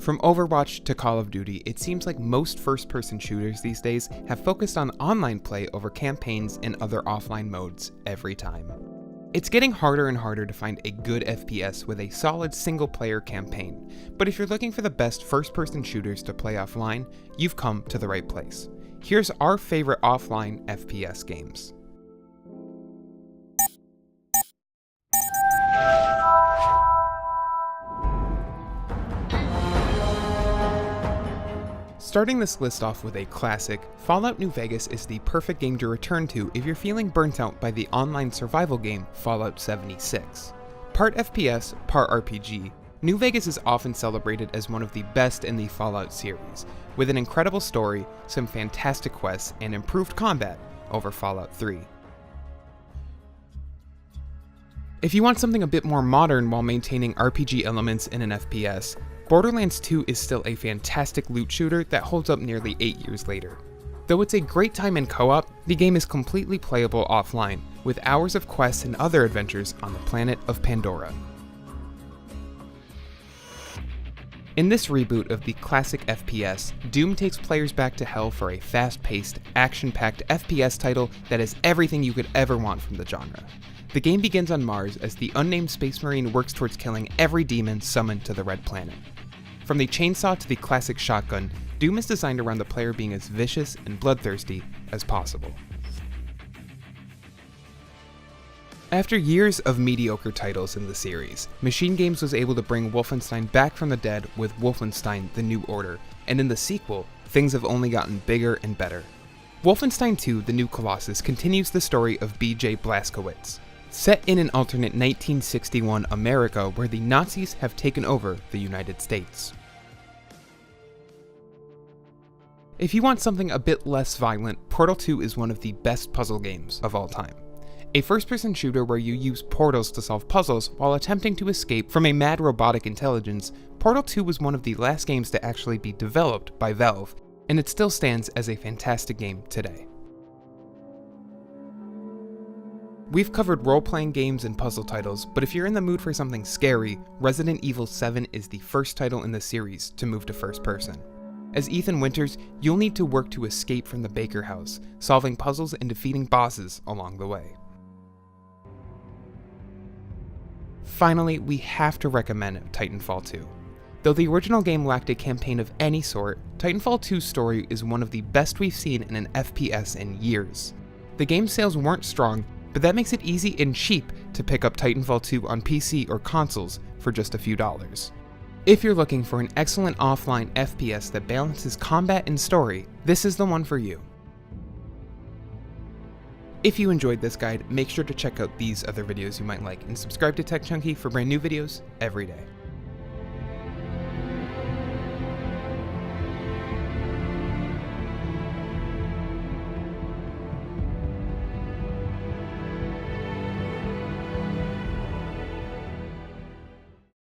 From Overwatch to Call of Duty, it seems like most first-person shooters these days have focused on online play over campaigns and other offline modes every time. It's getting harder and harder to find a good FPS with a solid single-player campaign, but if you're looking for the best first-person shooters to play offline, you've come to the right place. Here's our favorite offline FPS games. Starting this list off with a classic, Fallout New Vegas is the perfect game to return to if you're feeling burnt out by the online survival game Fallout 76. Part FPS, part RPG, New Vegas is often celebrated as one of the best in the Fallout series, with an incredible story, some fantastic quests, and improved combat over Fallout 3. If you want something a bit more modern while maintaining RPG elements in an FPS, Borderlands 2 is still a fantastic loot shooter that holds up nearly 8 years later. Though it's a great time in co-op, the game is completely playable offline, with hours of quests and other adventures on the planet of Pandora. In this reboot of the classic FPS, Doom takes players back to hell for a fast-paced, action-packed FPS title that is everything you could ever want from the genre. The game begins on Mars as the unnamed Space Marine works towards killing every demon summoned to the Red Planet. From the chainsaw to the classic shotgun, Doom is designed around the player being as vicious and bloodthirsty as possible. After years of mediocre titles in the series, Machine Games was able to bring Wolfenstein back from the dead with Wolfenstein: The New Order, and in the sequel, things have only gotten bigger and better. Wolfenstein 2: The New Colossus continues the story of B.J. Blazkowicz, set in an alternate 1961 America where the Nazis have taken over the United States. If you want something a bit less violent, Portal 2 is one of the best puzzle games of all time. A first-person shooter where you use portals to solve puzzles while attempting to escape from a mad robotic intelligence, Portal 2 was one of the last games to actually be developed by Valve, and it still stands as a fantastic game today. We've covered role-playing games and puzzle titles, but if you're in the mood for something scary, Resident Evil 7 is the first title in the series to move to first person. As Ethan Winters, you'll need to work to escape from the Baker house, solving puzzles and defeating bosses along the way. Finally, we have to recommend Titanfall 2. Though the original game lacked a campaign of any sort, Titanfall 2's story is one of the best we've seen in an FPS in years. The game's sales weren't strong, but that makes it easy and cheap to pick up Titanfall 2 on PC or consoles for just a few dollars. If you're looking for an excellent offline FPS that balances combat and story, this is the one for you. If you enjoyed this guide, make sure to check out these other videos you might like and subscribe to Tech Chunky for brand new videos every day.